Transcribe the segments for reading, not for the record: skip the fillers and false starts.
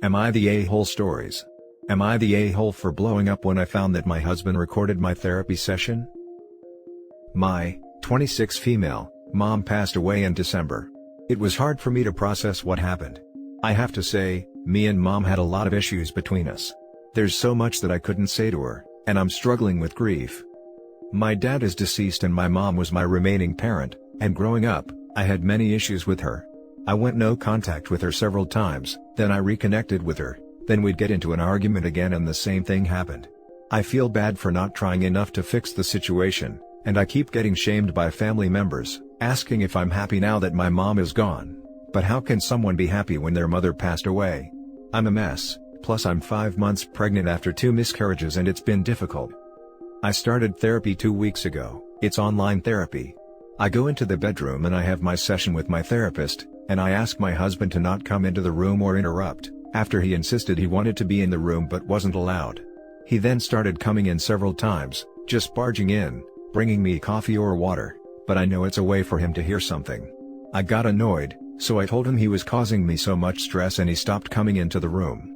Am I the a-hole stories? Am I the a-hole for blowing up when I found that my husband recorded my therapy session? My 26 female mom passed away in December. It was hard for me to process what happened. I have to say, me and mom had a lot of issues between us. There's so much that I couldn't say to her, and I'm struggling with grief. My dad is deceased and my mom was my remaining parent, and growing up, I had many issues with her. I went no contact with her several times, then I reconnected with her, then we'd get into an argument again and the same thing happened. I feel bad for not trying enough to fix the situation, and I keep getting shamed by family members, asking if I'm happy now that my mom is gone. But how can someone be happy when their mother passed away? I'm a mess, plus I'm 5 months pregnant after 2 miscarriages and it's been difficult. I started therapy 2 weeks ago. It's online therapy. I go into the bedroom and I have my session with my therapist, and I ask my husband to not come into the room or interrupt, after he insisted he wanted to be in the room but wasn't allowed. He then started coming in several times, just barging in, bringing me coffee or water, but I know it's a way for him to hear something. I got annoyed, so I told him he was causing me so much stress and he stopped coming into the room.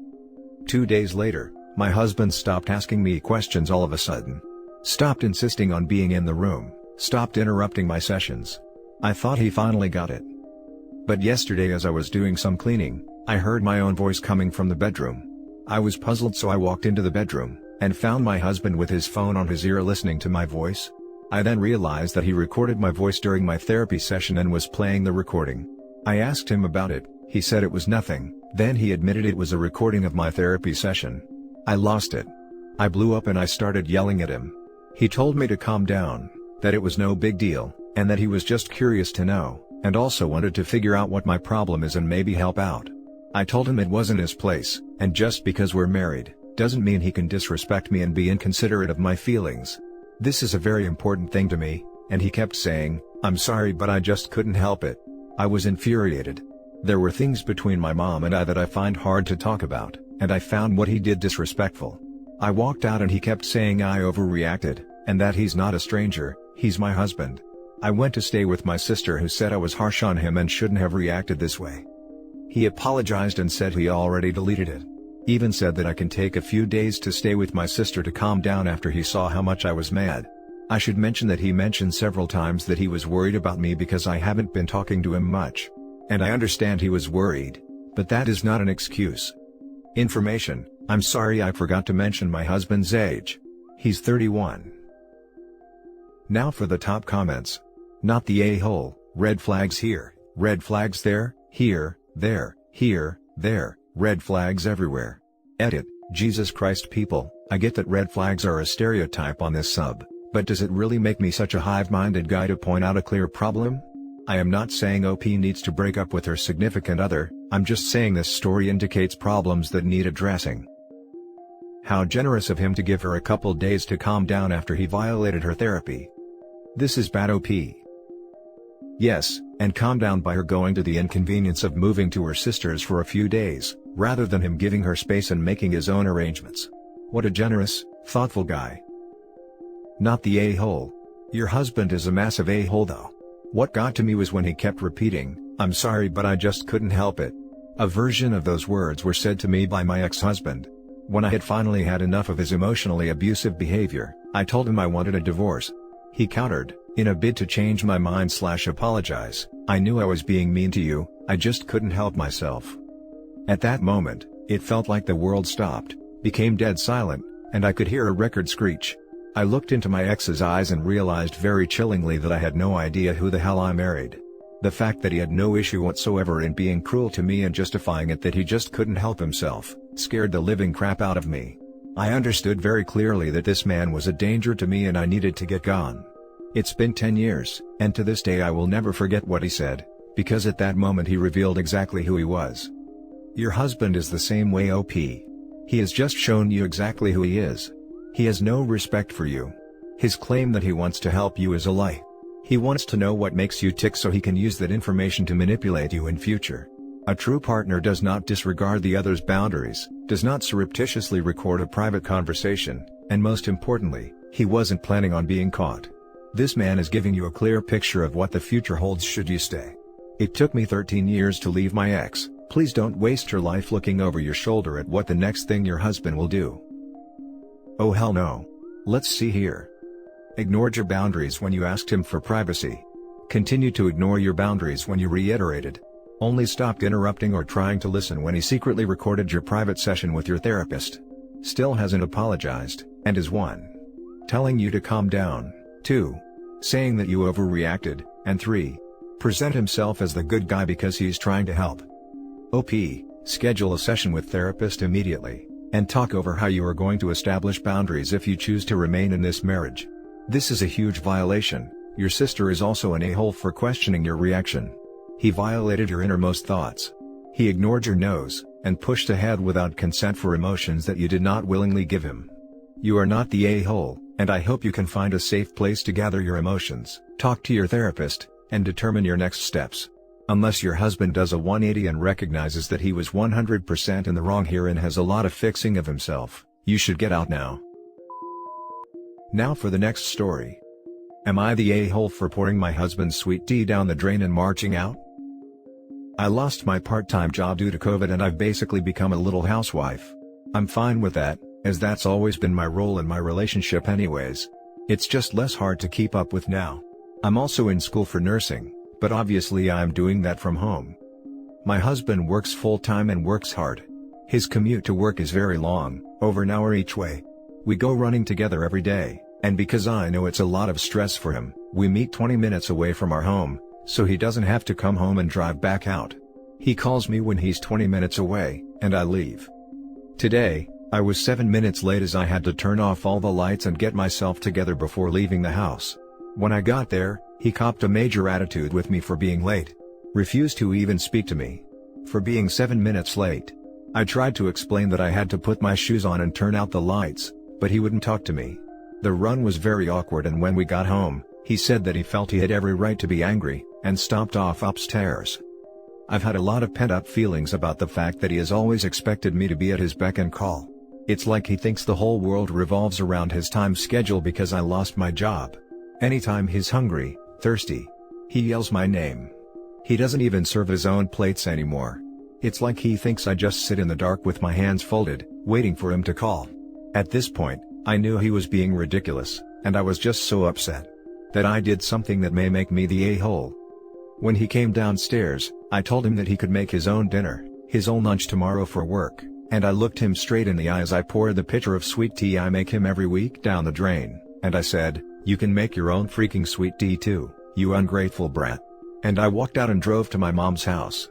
2 days later, my husband stopped asking me questions all of a sudden. Stopped insisting on being in the room, stopped interrupting my sessions. I thought he finally got it. But yesterday as I was doing some cleaning, I heard my own voice coming from the bedroom. I was puzzled, so I walked into the bedroom, and found my husband with his phone on his ear listening to my voice. I then realized that he recorded my voice during my therapy session and was playing the recording. I asked him about it, he said it was nothing, then he admitted it was a recording of my therapy session. I lost it. I blew up and I started yelling at him. He told me to calm down, that it was no big deal, and that he was just curious to know, and also wanted to figure out what my problem is and maybe help out. I told him it wasn't his place, and just because we're married, doesn't mean he can disrespect me and be inconsiderate of my feelings. This is a very important thing to me, and he kept saying, "I'm sorry but I just couldn't help it." I was infuriated. There were things between my mom and I that I find hard to talk about, and I found what he did disrespectful. I walked out and he kept saying I overreacted, and that he's not a stranger, he's my husband. I went to stay with my sister who said I was harsh on him and shouldn't have reacted this way. He apologized and said he already deleted it. Even said that I can take a few days to stay with my sister to calm down after he saw how much I was mad. I should mention that he mentioned several times that he was worried about me because I haven't been talking to him much. And I understand he was worried, but that is not an excuse. Information: I'm sorry I forgot to mention my husband's age. He's 31. Now for the top comments. Not the a-hole, red flags here, red flags there, here, there, red flags everywhere. Edit: Jesus Christ people, I get that red flags are a stereotype on this sub, but does it really make me such a hive-minded guy to point out a clear problem? I am not saying OP needs to break up with her significant other, I'm just saying this story indicates problems that need addressing. How generous of him to give her a couple days to calm down after he violated her therapy. This is bad OP. Yes, and calm down by her going to the inconvenience of moving to her sister's for a few days, rather than him giving her space and making his own arrangements. What a generous, thoughtful guy. Not the a-hole. Your husband is a massive a-hole though. What got to me was when he kept repeating, "I'm sorry but I just couldn't help it." A version of those words were said to me by my ex-husband. When I had finally had enough of his emotionally abusive behavior, I told him I wanted a divorce. He countered, in a bid to change my mind/apologize, "I knew I was being mean to you, I just couldn't help myself." At that moment, it felt like the world stopped, became dead silent, and I could hear a record screech. I looked into my ex's eyes and realized very chillingly that I had no idea who the hell I married. The fact that he had no issue whatsoever in being cruel to me and justifying it that he just couldn't help himself, scared the living crap out of me. I understood very clearly that this man was a danger to me and I needed to get gone. It's been 10 years, and to this day I will never forget what he said, because at that moment he revealed exactly who he was. Your husband is the same way OP. He has just shown you exactly who he is. He has no respect for you. His claim that he wants to help you is a lie. He wants to know what makes you tick so he can use that information to manipulate you in future. A true partner does not disregard the other's boundaries, does not surreptitiously record a private conversation, and most importantly, he wasn't planning on being caught. This man is giving you a clear picture of what the future holds should you stay. It took me 13 years to leave my ex, Please don't waste your life looking over your shoulder at what the next thing your husband will do. Oh hell no. Let's see here. Ignored your boundaries when you asked him for privacy. Continued to ignore your boundaries when you reiterated. Only stopped interrupting or trying to listen when he secretly recorded your private session with your therapist. Still hasn't apologized, and is 1. Telling you to calm down, 2. Saying that you overreacted, and 3. Present himself as the good guy because he's trying to help. OP, schedule a session with therapist immediately, and talk over how you are going to establish boundaries if you choose to remain in this marriage. This is a huge violation. Your sister is also an a-hole for questioning your reaction. He violated your innermost thoughts. He ignored your no's, and pushed ahead without consent for emotions that you did not willingly give him. You are not the a-hole, and I hope you can find a safe place to gather your emotions, talk to your therapist, and determine your next steps. Unless your husband does a 180 and recognizes that he was 100% in the wrong here and has a lot of fixing of himself, you should get out now. Now for the next story. Am I the a-hole for pouring my husband's sweet tea down the drain and marching out? I lost my part-time job due to COVID and I've basically become a little housewife. I'm fine with that, as that's always been my role in my relationship anyways. It's just less hard to keep up with now. I'm also in school for nursing, but obviously I'm doing that from home. My husband works full-time and works hard. His commute to work is very long, over an hour each way. We go running together every day, and because I know it's a lot of stress for him, we meet 20 minutes away from our home, so he doesn't have to come home and drive back out. He calls me when he's 20 minutes away, and I leave. Today, I was 7 minutes late as I had to turn off all the lights and get myself together before leaving the house. When I got there, he copped a major attitude with me for being late. Refused to even speak to me. For being 7 minutes late. I tried to explain that I had to put my shoes on and turn out the lights, but he wouldn't talk to me. The run was very awkward, and when we got home, he said that he felt he had every right to be angry, and stomped off upstairs. I've had a lot of pent-up feelings about the fact that he has always expected me to be at his beck and call. It's like he thinks the whole world revolves around his time schedule because I lost my job. Anytime he's hungry, thirsty, he yells my name. He doesn't even serve his own plates anymore. It's like he thinks I just sit in the dark with my hands folded, waiting for him to call. At this point, I knew he was being ridiculous, and I was just so upset that I did something that may make me the a-hole. When he came downstairs, I told him that he could make his own dinner, his own lunch tomorrow for work, and I looked him straight in the eye as I poured the pitcher of sweet tea I make him every week down the drain, and I said, "You can make your own freaking sweet tea too, you ungrateful brat." And I walked out and drove to my mom's house.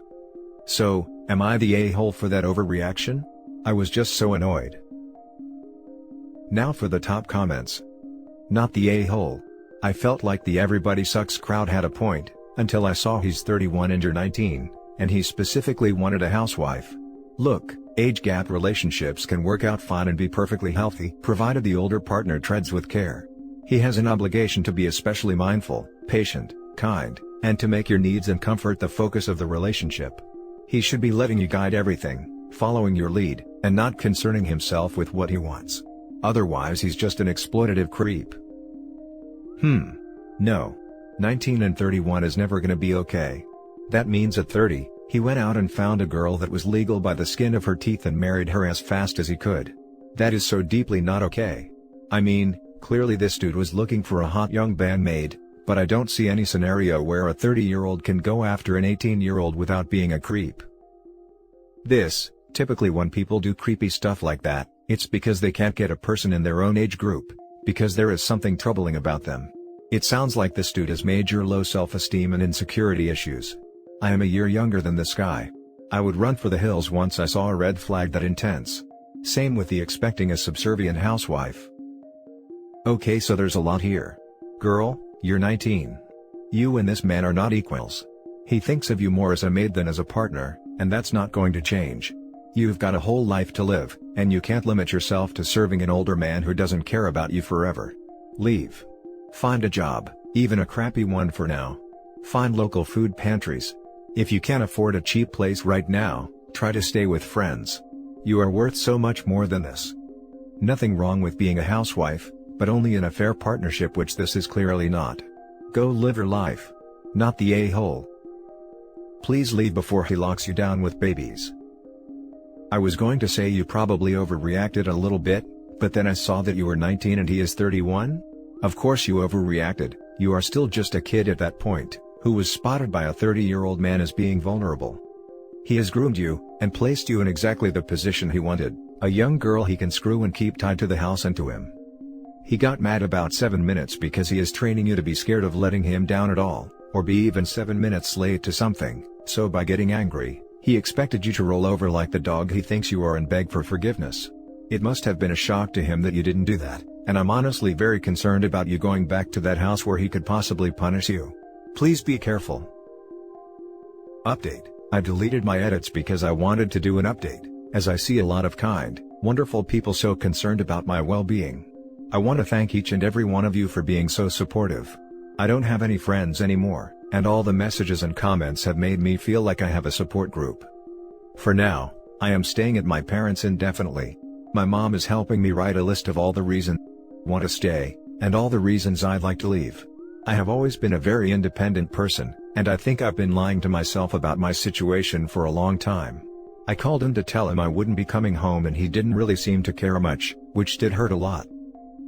So, am I the a-hole for that overreaction? I was just so annoyed. Now for the top comments. Not the a-hole. I felt like the everybody sucks crowd had a point, until I saw he's 31 and you're 19, and he specifically wanted a housewife. Look, age gap relationships can work out fine and be perfectly healthy, provided the older partner treads with care. He has an obligation to be especially mindful, patient, kind, and to make your needs and comfort the focus of the relationship. He should be letting you guide everything, following your lead, and not concerning himself with what he wants. Otherwise he's just an exploitative creep. No. 19 and 31 is never gonna be okay. That means at 30, he went out and found a girl that was legal by the skin of her teeth and married her as fast as he could. That is so deeply not okay. I mean, clearly this dude was looking for a hot young bandmaid, but I don't see any scenario where a 30-year-old can go after an 18-year-old without being a creep. Typically when people do creepy stuff like that, it's because they can't get a person in their own age group, because there is something troubling about them. It sounds like this dude has major low self-esteem and insecurity issues. I am a year younger than this guy. I would run for the hills once I saw a red flag that intense. Same with the expecting a subservient housewife. Okay, so there's a lot here. Girl, you're 19. You and this man are not equals. He thinks of you more as a maid than as a partner, and that's not going to change. You've got a whole life to live, and you can't limit yourself to serving an older man who doesn't care about you forever. Leave. Find a job, even a crappy one for now. Find local food pantries. If you can't afford a cheap place right now, try to stay with friends. You are worth so much more than this. Nothing wrong with being a housewife, but only in a fair partnership, which this is clearly not. Go live your life. Not the a-hole. Please leave before he locks you down with babies. I was going to say you probably overreacted a little bit, but then I saw that you were 19 and he is 31? Of course you overreacted, you are still just a kid at that point, who was spotted by a 30-year-old man as being vulnerable. He has groomed you, and placed you in exactly the position he wanted, a young girl he can screw and keep tied to the house and to him. He got mad about 7 minutes because he is training you to be scared of letting him down at all, or be even 7 minutes late to something, so by getting angry, he expected you to roll over like the dog he thinks you are and beg for forgiveness. It must have been a shock to him that you didn't do that, and I'm honestly very concerned about you going back to that house where he could possibly punish you. Please be careful. Update: I deleted my edits because I wanted to do an update, as I see a lot of kind, wonderful people so concerned about my well-being. I want to thank each and every one of you for being so supportive. I don't have any friends anymore, and all the messages and comments have made me feel like I have a support group. For now, I am staying at my parents' indefinitely. My mom is helping me write a list of all the reasons I want to stay, and all the reasons I'd like to leave. I have always been a very independent person, and I think I've been lying to myself about my situation for a long time. I called him to tell him I wouldn't be coming home and he didn't really seem to care much, which did hurt a lot.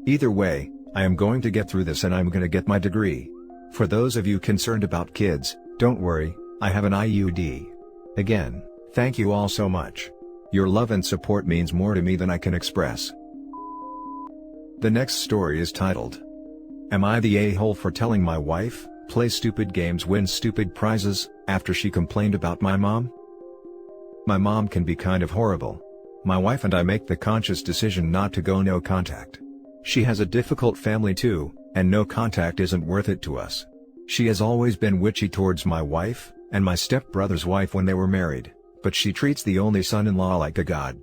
Either way, I am going to get through this and I'm going to get my degree. For those of you concerned about kids, don't worry, I have an IUD. Again, thank you all so much. Your love and support means more to me than I can express. The next story is titled, Am I the a-hole for telling my wife, play stupid games, win stupid prizes, after she complained about my mom? My mom can be kind of horrible. My wife and I make the conscious decision not to go no contact. She has a difficult family too, and no contact isn't worth it to us. She has always been witchy towards my wife, and my stepbrother's wife when they were married, but she treats the only son-in-law like a god.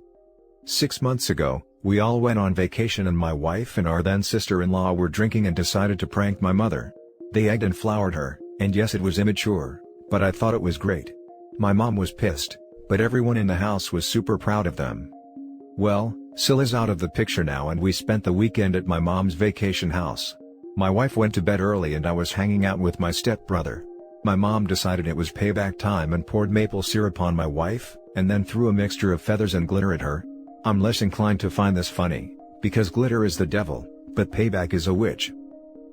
6 months ago, we all went on vacation and my wife and our then sister-in-law were drinking and decided to prank my mother. They egged and floured her, and yes, it was immature, but I thought it was great. My mom was pissed, but everyone in the house was super proud of them. Well, Sil is out of the picture now and we spent the weekend at my mom's vacation house. My wife went to bed early and I was hanging out with my stepbrother. My mom decided it was payback time and poured maple syrup on my wife, and then threw a mixture of feathers and glitter at her. I'm less inclined to find this funny, because glitter is the devil, but payback is a witch.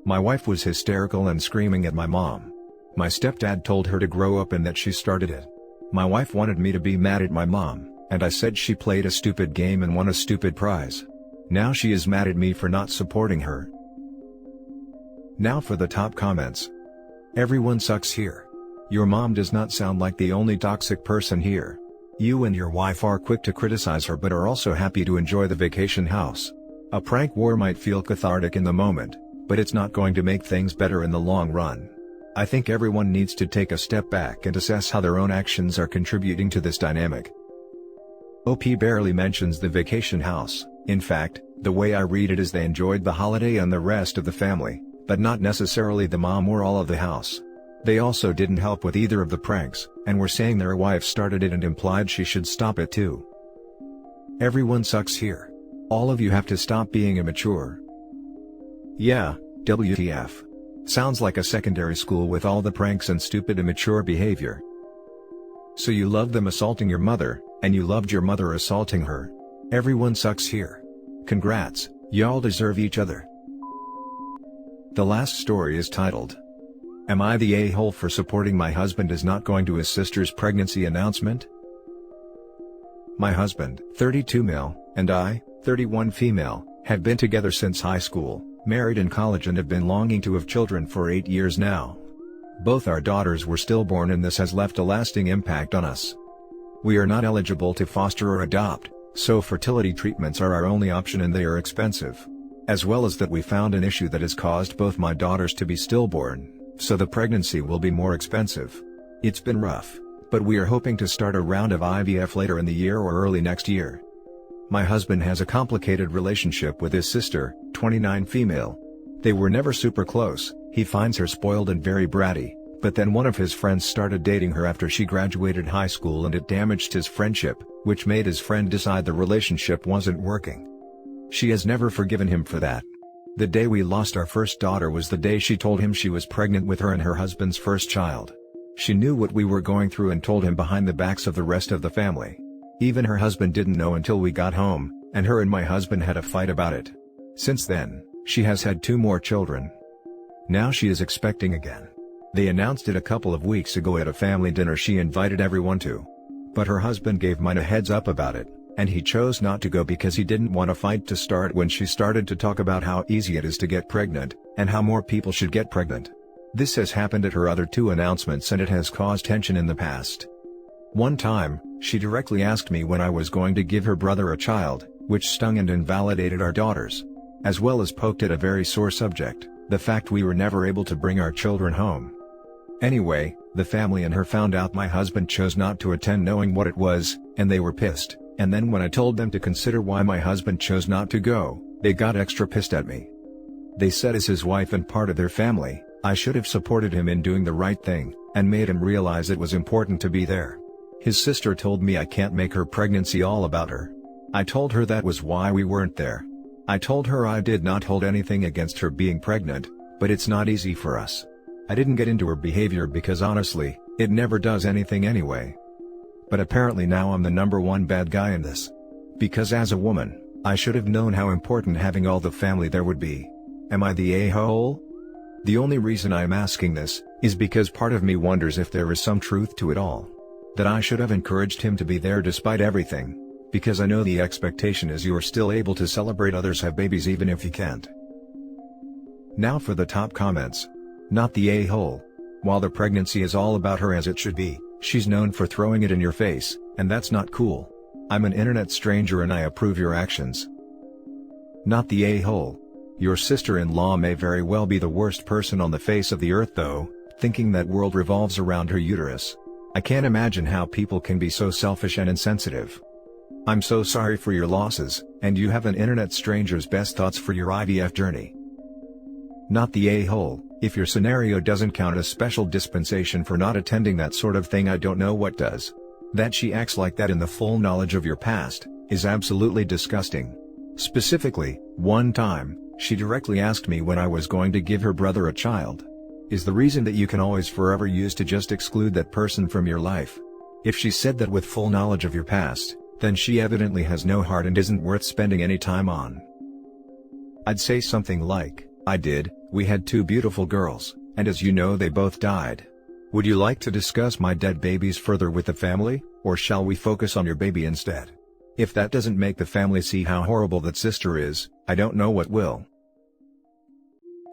My wife was hysterical and screaming at my mom. My stepdad told her to grow up and that she started it. My wife wanted me to be mad at my mom, and I said she played a stupid game and won a stupid prize. Now she is mad at me for not supporting her. Now for the top comments. Everyone sucks here. Your mom does not sound like the only toxic person here. You and your wife are quick to criticize her but are also happy to enjoy the vacation house. A prank war might feel cathartic in the moment, but it's not going to make things better in the long run. I think everyone needs to take a step back and assess how their own actions are contributing to this dynamic. OP barely mentions the vacation house. In fact, the way I read it is they enjoyed the holiday and the rest of the family, but not necessarily the mom or all of the house. They also didn't help with either of the pranks, and were saying their wife started it and implied she should stop it too. Everyone sucks here. All of you have to stop being immature. Yeah, WTF. Sounds like a secondary school with all the pranks and stupid immature behavior. So you loved them assaulting your mother, and you loved your mother assaulting her. Everyone sucks here. Congrats, y'all deserve each other. The last story is titled, Am I the a-hole for supporting my husband is not going to his sister's pregnancy announcement? My husband, 32 male, and I, 31 female, have been together since high school, married in college and have been longing to have children for 8 years now. Both our daughters were stillborn and this has left a lasting impact on us. We are not eligible to foster or adopt, so fertility treatments are our only option and they are expensive. As well as that we found an issue that has caused both my daughters to be stillborn, so the pregnancy will be more expensive. It's been rough, but we are hoping to start a round of IVF later in the year or early next year. My husband has a complicated relationship with his sister, 29 female. They were never super close, he finds her spoiled and very bratty, but then one of his friends started dating her after she graduated high school and it damaged his friendship, which made his friend decide the relationship wasn't working. She has never forgiven him for that. The day we lost our first daughter was the day she told him she was pregnant with her and her husband's first child. She knew what we were going through and told him behind the backs of the rest of the family. Even her husband didn't know until we got home, and her and my husband had a fight about it. Since then, she has had 2 more children. Now she is expecting again. They announced it a couple of weeks ago at a family dinner she invited everyone to. But her husband gave mine a heads up about it, and he chose not to go because he didn't want a fight to start when she started to talk about how easy it is to get pregnant, and how more people should get pregnant. This has happened at her other 2 announcements and it has caused tension in the past. One time, she directly asked me when I was going to give her brother a child, which stung and invalidated our daughters. As well as poked at a very sore subject, the fact we were never able to bring our children home. Anyway, the family and her found out my husband chose not to attend knowing what it was, and they were pissed, and then when I told them to consider why my husband chose not to go, they got extra pissed at me. They said as his wife and part of their family, I should have supported him in doing the right thing, and made him realize it was important to be there. His sister told me I can't make her pregnancy all about her. I told her that was why we weren't there. I told her I did not hold anything against her being pregnant, but it's not easy for us. I didn't get into her behavior because honestly, it never does anything anyway. But apparently now I'm the #1 bad guy in this. Because as a woman, I should have known how important having all the family there would be. Am I the a-hole? The only reason I'm asking this, is because part of me wonders if there is some truth to it all. That I should have encouraged him to be there despite everything. Because I know the expectation is you are still able to celebrate others have babies even if you can't. Now for the top comments. Not the a-hole. While the pregnancy is all about her as it should be, she's known for throwing it in your face, and that's not cool. I'm an internet stranger and I approve your actions. Not the a-hole. Your sister-in-law may very well be the worst person on the face of the earth though, thinking that world revolves around her uterus. I can't imagine how people can be so selfish and insensitive. I'm so sorry for your losses, and you have an internet stranger's best thoughts for your IVF journey. Not the a-hole. If your scenario doesn't count as special dispensation for not attending that sort of thing, I don't know what does. That she acts like that in the full knowledge of your past, is absolutely disgusting. Specifically, one time, she directly asked me when I was going to give her brother a child. Is the reason that you can always forever use to just exclude that person from your life? If she said that with full knowledge of your past, then she evidently has no heart and isn't worth spending any time on. I'd say something like, I did, we had 2 beautiful girls, and as you know they both died. Would you like to discuss my dead babies further with the family, or shall we focus on your baby instead? If that doesn't make the family see how horrible that sister is, I don't know what will.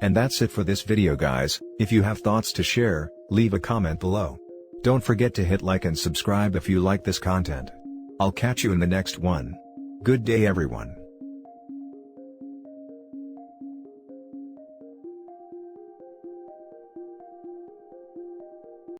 And that's it for this video guys. If you have thoughts to share, leave a comment below. Don't forget to hit like and subscribe if you like this content. I'll catch you in the next one. Good day everyone.